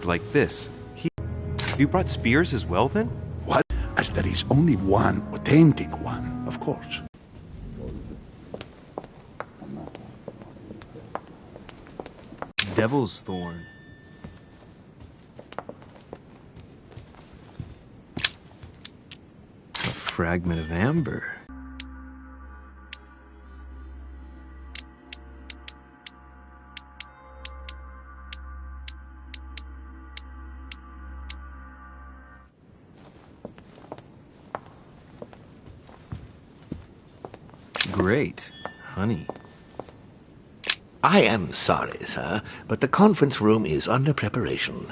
like this. You brought spears as well, then? What? As there is only one authentic one, of course. Devil's Thorn. A fragment of amber. Great. Honey. I am sorry, sir, but the conference room is under preparation.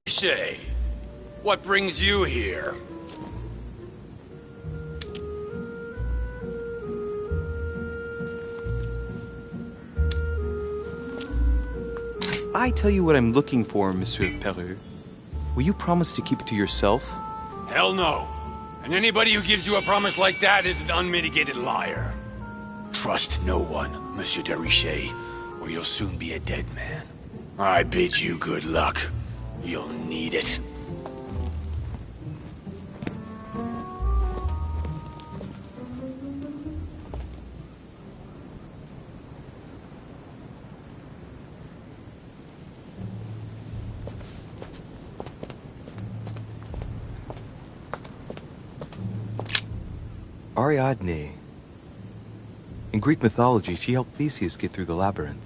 Shay, what brings you here? I tell you what I'm looking for, Monsieur Peru. Will you promise to keep it to yourself? Hell no. And anybody who gives you a promise like that is an unmitigated liar. Trust no one, Monsieur de Richet, or you'll soon be a dead man. I bid you good luck. You'll need it. Ariadne. In Greek mythology, she helped Theseus get through the labyrinth.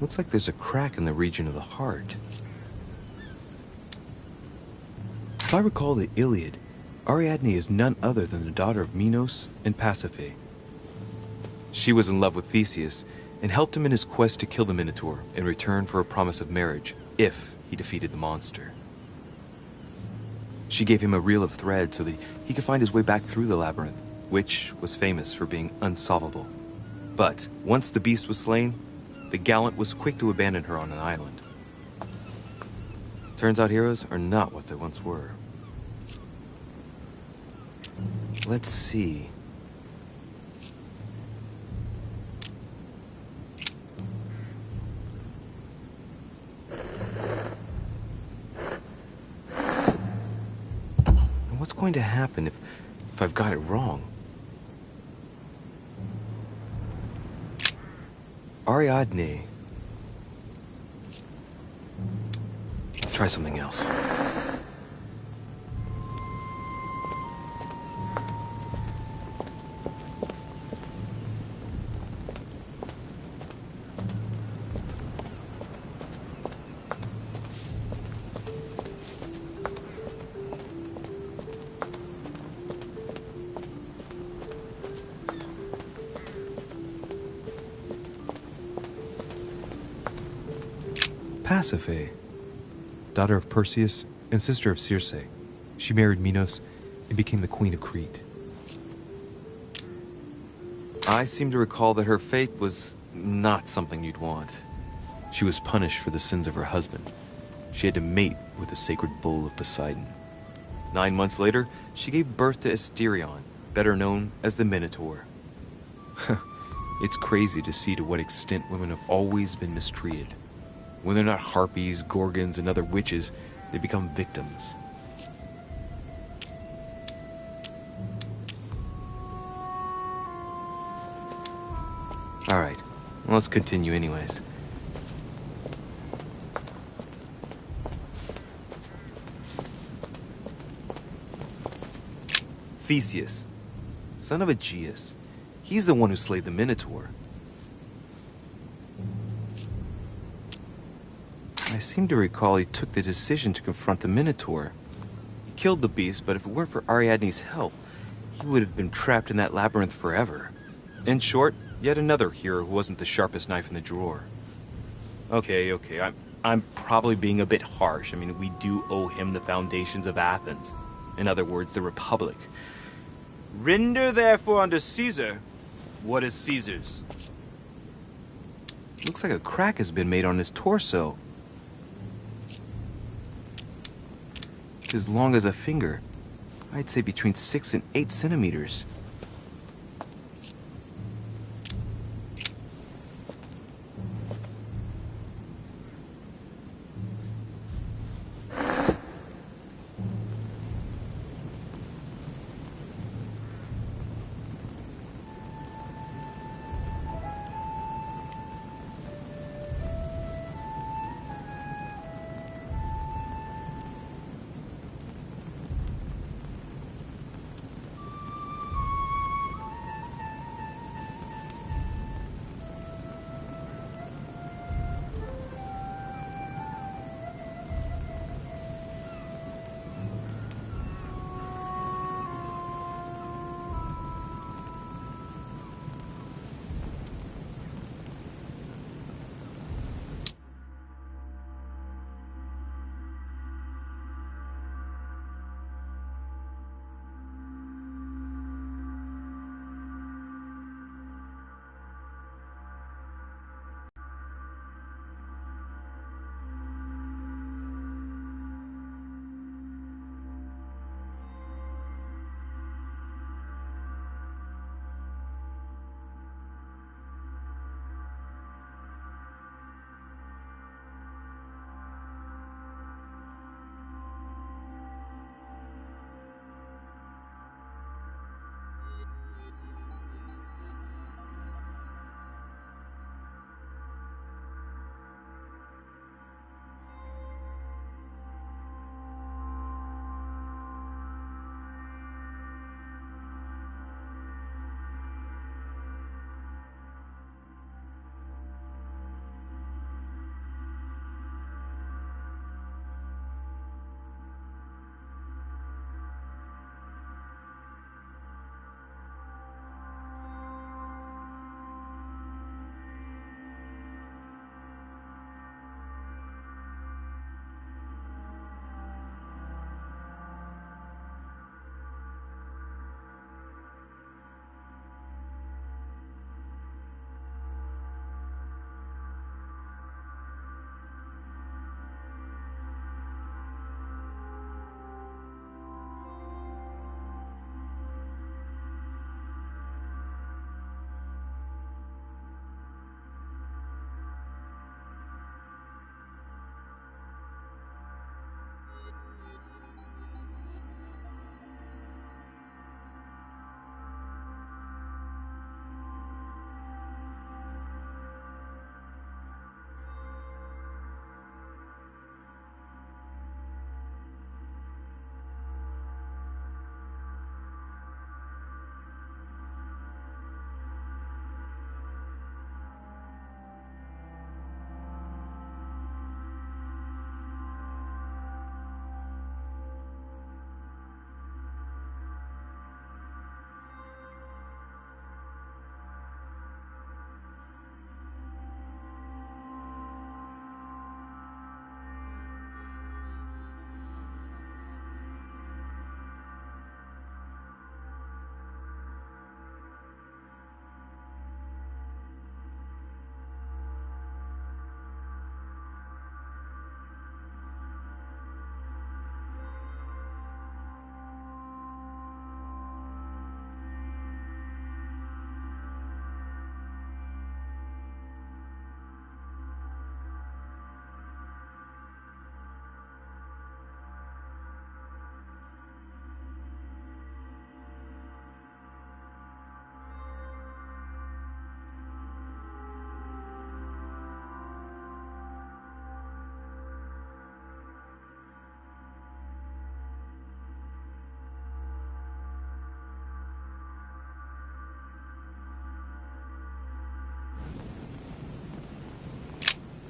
Looks like there's a crack in the region of the heart. If I recall the Iliad, Ariadne is none other than the daughter of Minos and Pasiphae. She was in love with Theseus and helped him in his quest to kill the Minotaur in return for a promise of marriage, if he defeated the monster. She gave him a reel of thread so that he could find his way back through the labyrinth, which was famous for being unsolvable. But once the beast was slain, the gallant was quick to abandon her on an island. Turns out heroes are not what they once were. Let's see. And what's going to happen if I've got it wrong? Ariadne. Try something else. Pasiphae, daughter of Perseus and sister of Circe. She married Minos and became the queen of Crete. I seem to recall that her fate was not something you'd want. She was punished for the sins of her husband. She had to mate with the sacred bull of Poseidon. 9 months later, she gave birth to Asterion, better known as the Minotaur. It's crazy to see to what extent women have always been mistreated. When they're not harpies, gorgons, and other witches, they become victims. Alright, well, let's continue anyways. Theseus, son of Aegeus. He's the one who slayed the Minotaur. I seem to recall he took the decision to confront the Minotaur. He killed the beast, but if it weren't for Ariadne's help, he would have been trapped in that labyrinth forever. In short, yet another hero who wasn't the sharpest knife in the drawer. Okay, I'm probably being a bit harsh. I mean, we do owe him the foundations of Athens. In other words, the Republic. Render therefore unto Caesar what is Caesar's. Looks like a crack has been made on his torso. As long as a finger. I'd say between 6 and 8 centimeters.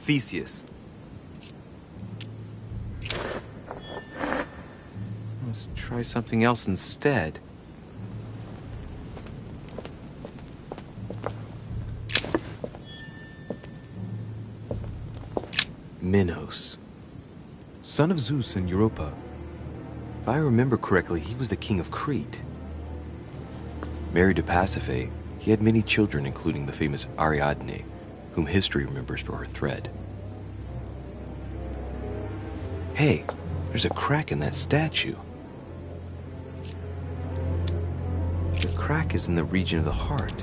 Theseus. Let's try something else instead. Minos. Son of Zeus and Europa. If I remember correctly, he was the king of Crete. Married to Pasiphae, he had many children, including the famous Ariadne, whom history remembers for her thread. Hey, there's a crack in that statue. The crack is in the region of the heart.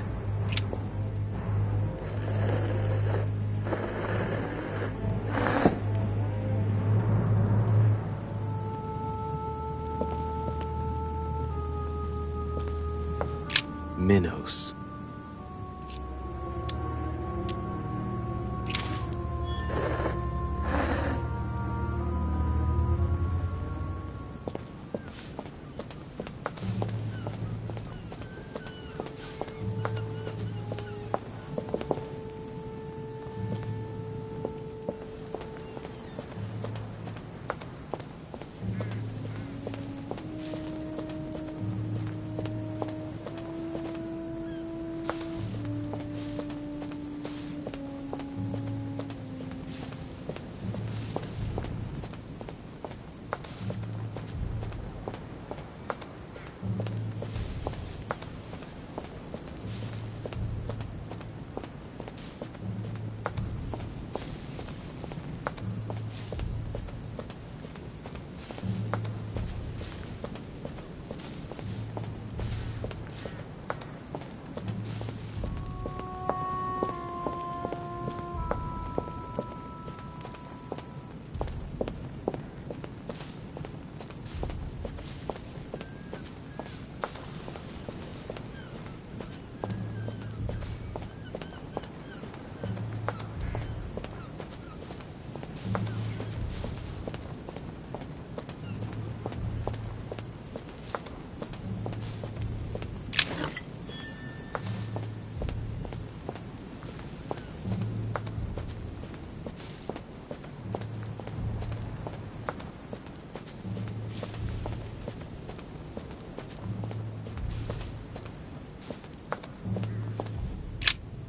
Minos.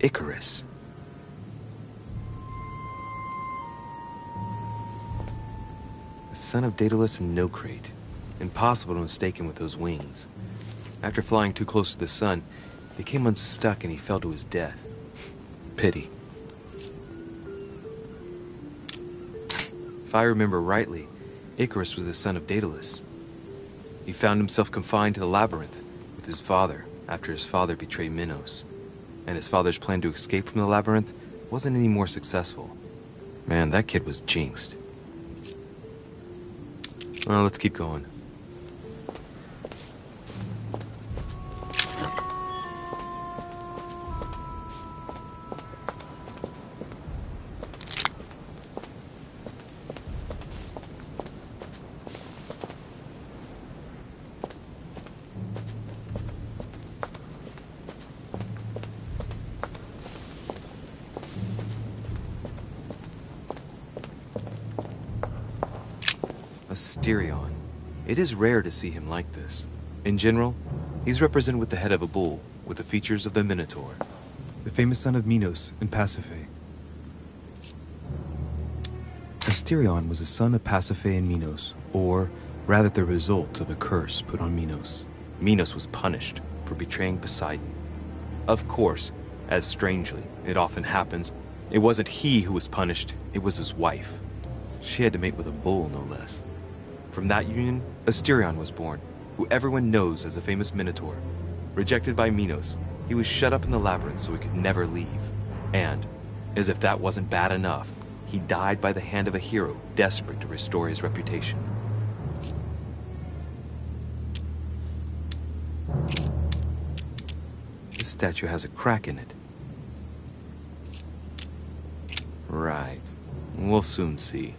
Icarus. The son of Daedalus and Nocrate. Impossible to mistake him with those wings. After flying too close to the sun, he came unstuck and he fell to his death. Pity. If I remember rightly, Icarus was the son of Daedalus. He found himself confined to the labyrinth with his father after his father betrayed Minos. And his father's plan to escape from the labyrinth wasn't any more successful. Man, that kid was jinxed. Well, let's keep going. Asterion. It is rare to see him like this. In general, he's represented with the head of a bull, with the features of the Minotaur. The famous son of Minos and Pasiphae. Asterion was a son of Pasiphae and Minos, or rather the result of a curse put on Minos. Minos was punished for betraying Poseidon. Of course, as strangely it often happens, it wasn't he who was punished, it was his wife. She had to mate with a bull, no less. From that union, Asterion was born, who everyone knows as the famous Minotaur. Rejected by Minos, he was shut up in the labyrinth so he could never leave. And, as if that wasn't bad enough, he died by the hand of a hero desperate to restore his reputation. This statue has a crack in it. Right. We'll soon see.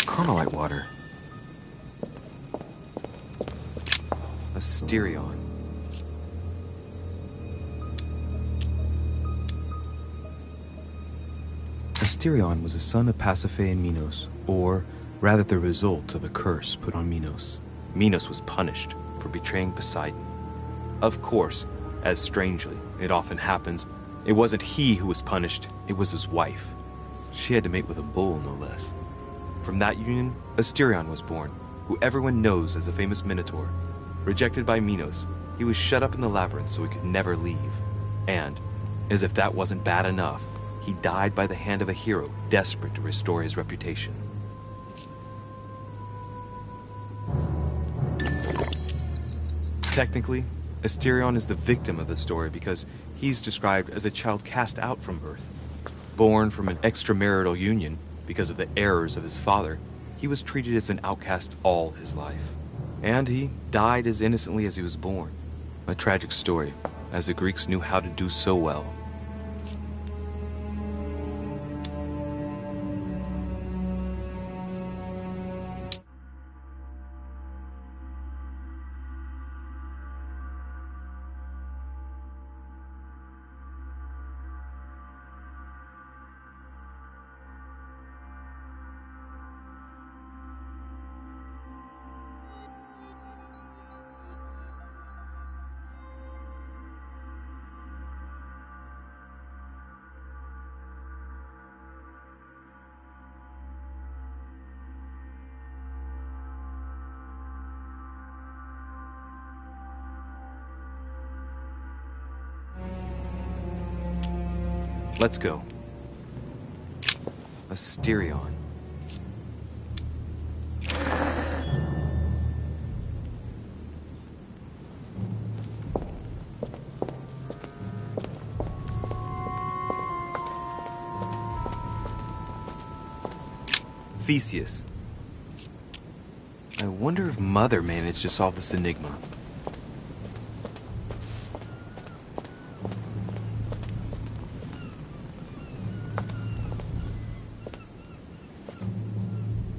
Carmelite water. Asterion. Asterion was a son of Pasiphae and Minos, or rather the result of a curse put on Minos. Minos was punished for betraying Poseidon. Of course, As strangely, it often happens, it wasn't he who was punished, it was his wife. She had to mate with a bull, no less. From that union, Asterion was born, who everyone knows as the famous Minotaur. Rejected by Minos, he was shut up in the labyrinth so he could never leave. And, as if that wasn't bad enough, he died by the hand of a hero desperate to restore his reputation. Technically, Asterion is the victim of the story because he's described as a child cast out from birth. Born from an extramarital union because of the errors of his father, he was treated as an outcast all his life. And he died as innocently as he was born. A tragic story, as the Greeks knew how to do so well. Let's go. Asterion. Theseus. I wonder if Mother managed to solve this enigma.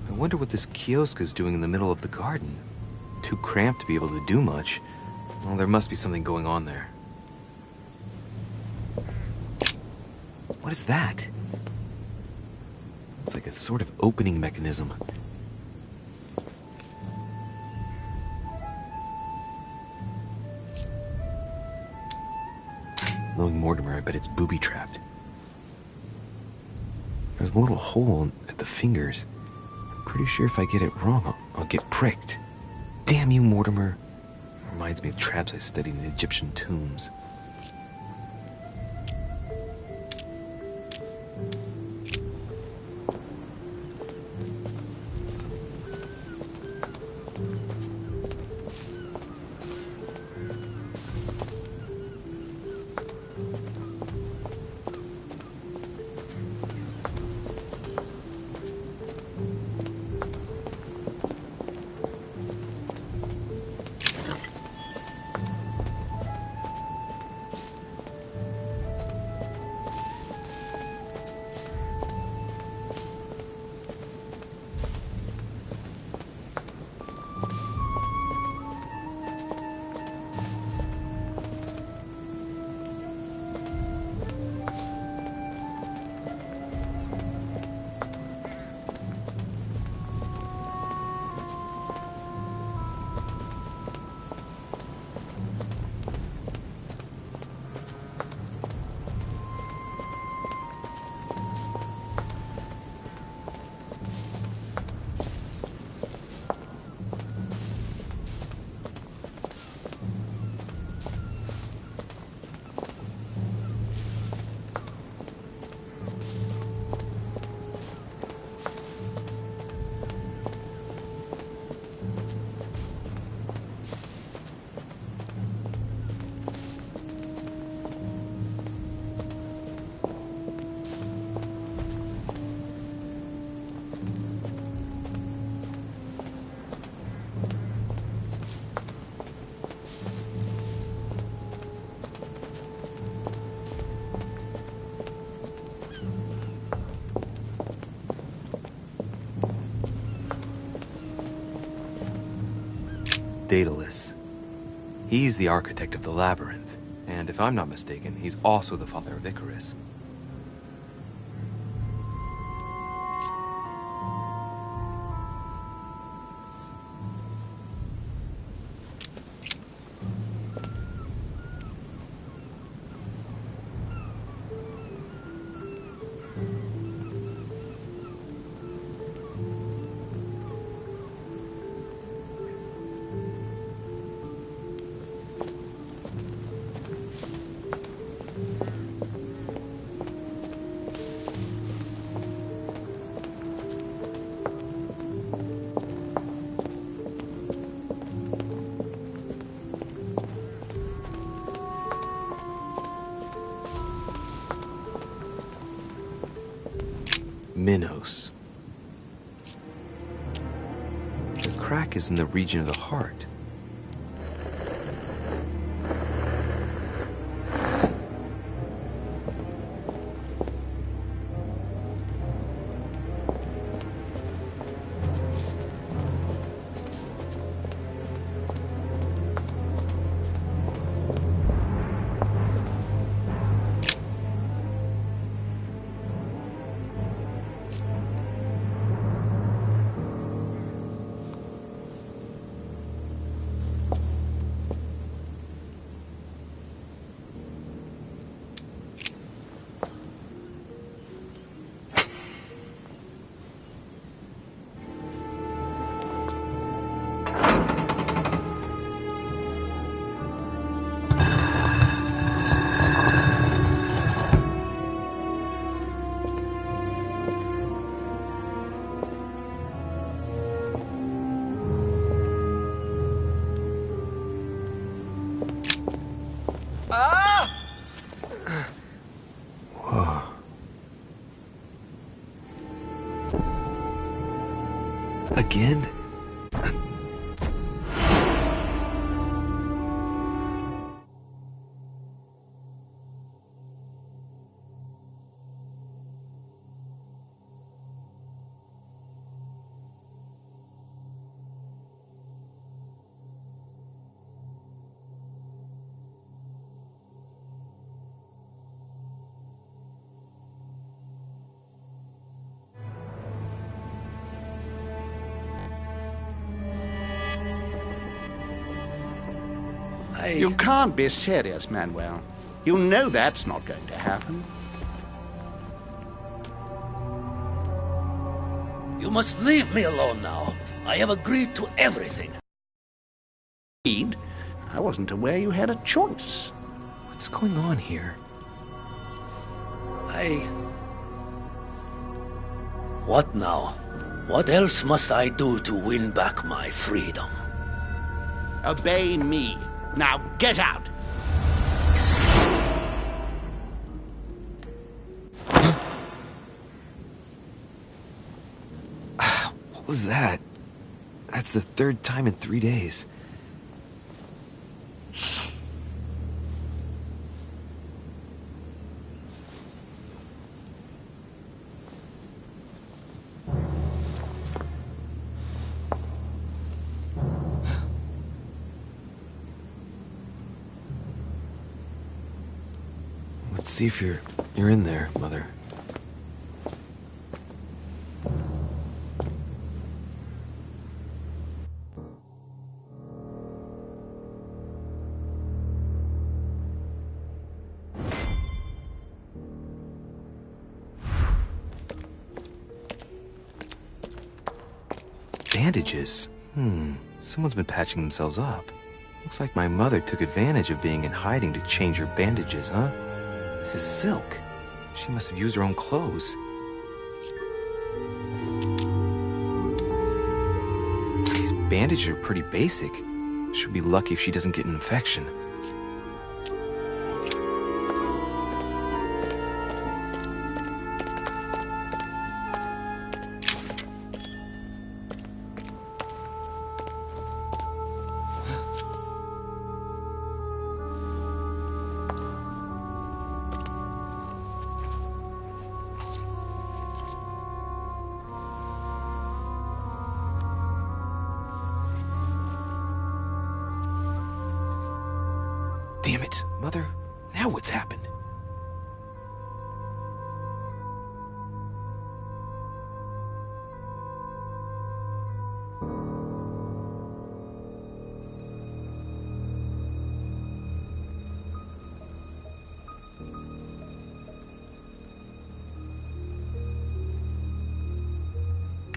I wonder what this kiosk is doing in the middle of the garden. Too cramped to be able to do much. Well, there must be something going on there. What is that? It's like a sort of opening mechanism. Knowing Mortimer, I bet it's booby-trapped. There's a little hole at the fingers. I'm pretty sure if I get it wrong, I'll get pricked. Damn you, Mortimer. Reminds me of traps I studied in Egyptian tombs. Daedalus. He's the architect of the labyrinth, and if I'm not mistaken, he's also the father of Icarus. Minos. The crack is in the region of the heart. Again? You can't be serious, Manuel. You know that's not going to happen. You must leave me alone now. I have agreed to everything. Indeed, I wasn't aware you had a choice. What's going on here? What now? What else must I do to win back my freedom? Obey me. Now get out! What was that? That's the third time in 3 days. Let's see if you're in there, Mother. Bandages? Someone's been patching themselves up. Looks like my mother took advantage of being in hiding to change her bandages, huh? This is silk. She must have used her own clothes. These bandages are pretty basic. She'll be lucky if she doesn't get an infection. Damn it, Mother. Now what's happened?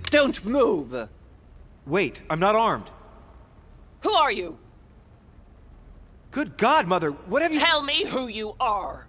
Don't move! Wait, I'm not armed. Who are you? Good God, Mother, what have you— Tell me who you are!